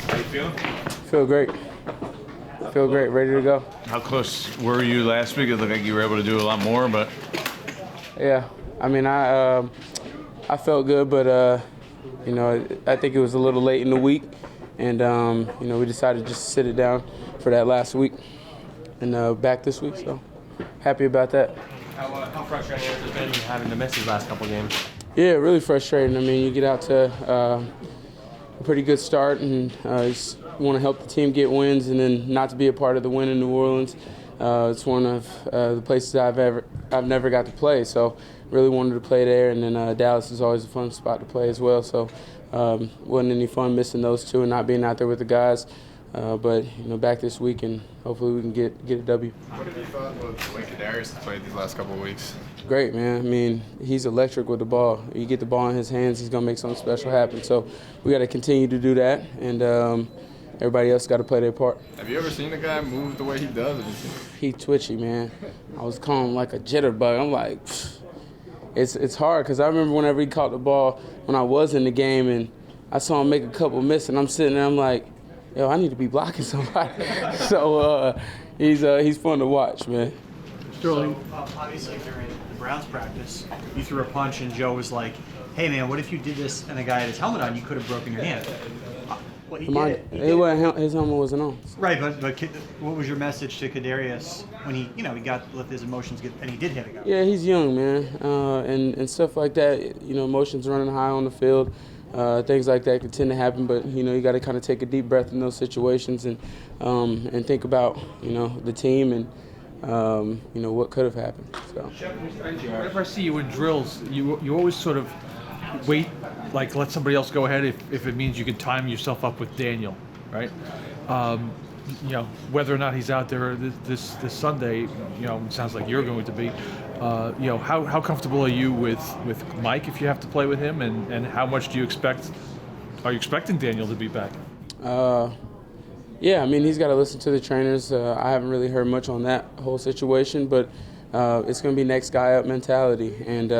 How you feeling? Feel great. Feel great. Ready to go. How close were you last week? It looked like you were able to do a lot more, but Yeah. I mean, I felt good, but I think it was a little late in the week, and we decided just to sit it down for that last week, and back this week. So happy about that. How frustrating has it been having to miss these last couple games? Yeah, really frustrating. I mean, you get out to a pretty good start, and just want to help the team get wins, and then not to be a part of the win in New Orleans. It's one of the places I've never got to play, so really wanted to play there. And then Dallas is always a fun spot to play as well. So wasn't any fun missing those two and not being out there with the guys. But back this week, and hopefully we can get a W. What have you thought about the way Kadarius has played these last couple of weeks? Great, man. I mean, he's electric with the ball. You get the ball in his hands, he's gonna make something special happen. So we got to continue to do that, and everybody else got to play their part. Have you ever seen a guy move the way he does? He twitchy, man. I was calling him like a jitterbug. I'm like, it's hard because I remember whenever he caught the ball when I was in the game, and I saw him make a couple miss, and I'm sitting there, I'm like, yo, I need to be blocking somebody. So he's fun to watch, man. Sterling, obviously during the Browns practice, you threw a punch and Joe was like, hey man, what if you did this and the guy had his helmet on, you could have broken your hand. Well, he did it. His helmet wasn't on. Right, but what was your message to Kadarius when he got let his emotions get, and he did hit a guy? Yeah, he's young, man, and stuff like that. Emotions running high on the field. Things like that can tend to happen, but you got to kind of take a deep breath in those situations and think about the team and what could have happened. So. Whenever I see you in drills, you always sort of wait, like let somebody else go ahead if it means you can time yourself up with Daniel, right? Whether or not he's out there this Sunday, it sounds like you're going to be. How comfortable are you with Mike if you have to play with him, and how much do you expect? Are you expecting Daniel to be back? Yeah, I mean, he's got to listen to the trainers. I haven't really heard much on that whole situation, but it's going to be next guy up mentality, and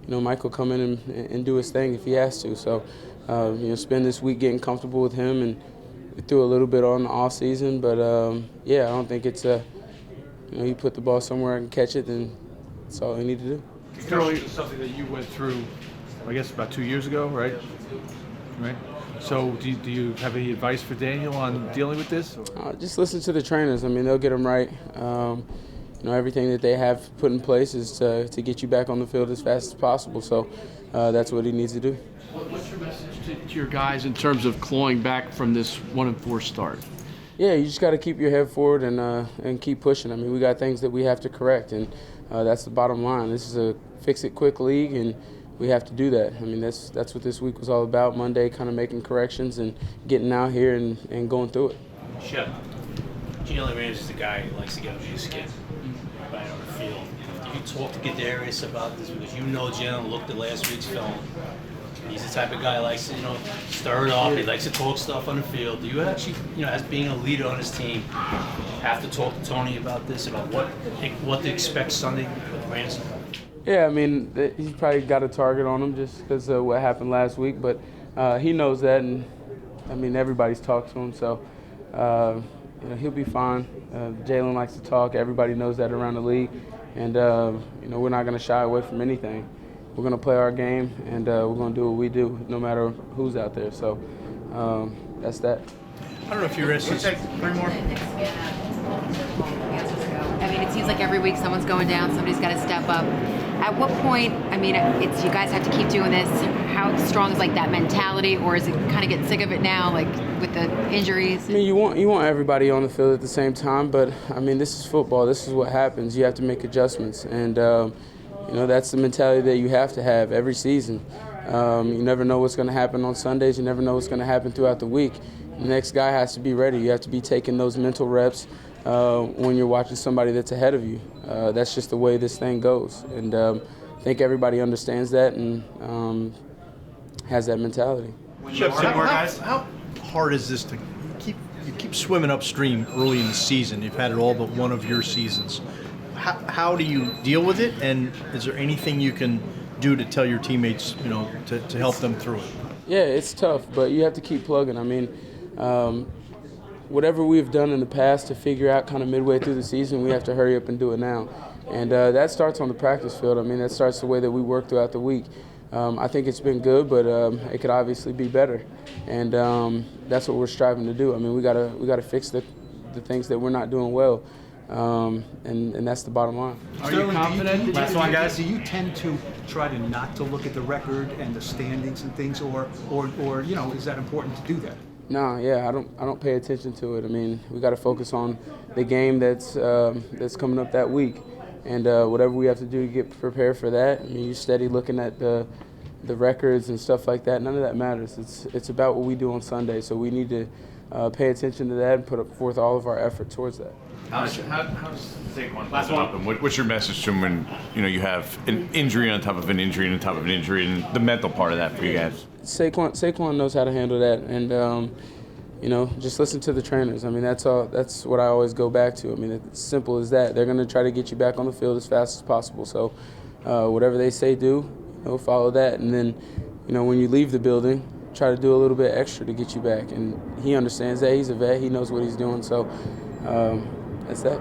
Mike will come in and do his thing if he has to. So spend this week getting comfortable with him, and we threw a little bit on the off season, but I don't think it's you put the ball somewhere and catch it, then that's all you need to do. Sterling is something that you went through, I guess, about 2 years ago, right? Right. So do you have any advice for Daniel on dealing with this? Just listen to the trainers. I mean, they'll get him right. Everything that they have put in place is to get you back on the field as fast as possible. So that's what he needs to do. What's your message to your guys in terms of clawing back from this 1-4 start? Yeah, you just got to keep your head forward and keep pushing. I mean, we got things that we have to correct, and that's the bottom line. This is a fix-it-quick league, and we have to do that. I mean, that's what this week was all about. Monday, kind of making corrections and getting out here and going through it. Shep, Jalen Ramsey is the guy who likes to get under your skin right on the field. Did you talk to Kadarius about this? Because Jalen looked at last week's film. He's the type of guy who likes to, stir it up. He likes to talk stuff on the field. Do you actually, as being a leader on his team, have to talk to Tony about this, about what to expect Sunday with Ramsey? Yeah, I mean, he's probably got a target on him just because of what happened last week, but he knows that, and I mean, everybody's talked to him, so he'll be fine. Jalen likes to talk. Everybody knows that around the league, and we're not going to shy away from anything. We're going to play our game, and we're going to do what we do, no matter who's out there. So that's that. I don't know if you're ready. Take 3 more. I mean, it seems like every week someone's going down, somebody's got to step up. At what point, I mean, it's you guys have to keep doing this. How strong is that mentality, or is it kind of getting sick of it now, with the injuries? I mean, you want everybody on the field at the same time, but I mean, this is football. This is what happens. You have to make adjustments, and that's the mentality that you have to have every season. You never know what's going to happen on Sundays. You never know what's going to happen throughout the week. The next guy has to be ready. You have to be taking those mental reps when you're watching somebody that's ahead of you. That's just the way this thing goes. And I think everybody understands that and has that mentality. How hard is this to keep swimming upstream early in the season? You've had it all but one of your seasons. How do you deal with it, and is there anything you can do to tell your teammates, to help them through it? Yeah, it's tough, but you have to keep plugging. I mean, Whatever we've done in the past to figure out kind of midway through the season, we have to hurry up and do it now. And that starts on the practice field. I mean, that starts the way that we work throughout the week. I think it's been good, but it could obviously be better. And that's what we're striving to do. I mean, we gotta fix the things that we're not doing well. And that's the bottom line. Are you confident? Last one, guys. Do you tend to try to not to look at the record and the standings and things, or is that important to do that? No, yeah, I don't pay attention to it. I mean, we got to focus on the game that's coming up that week, and whatever we have to do to get prepared for that. I mean, you're steady looking at the records and stuff like that. None of that matters. It's about what we do on Sunday. So we need to pay attention to that and put forth all of our effort towards that. How's Saquon holding up, and what's your message to him when you have an injury on top of an injury and on top of an injury, and the mental part of that for you guys? Saquon knows how to handle that, and just listen to the trainers. I mean, that's all. That's what I always go back to. I mean, it's simple as that. They're going to try to get you back on the field as fast as possible. So, whatever they say, do follow that, and then, when you leave the building, try to do a little bit extra to get you back. And he understands that. He's a vet. He knows what he's doing. So, that's that.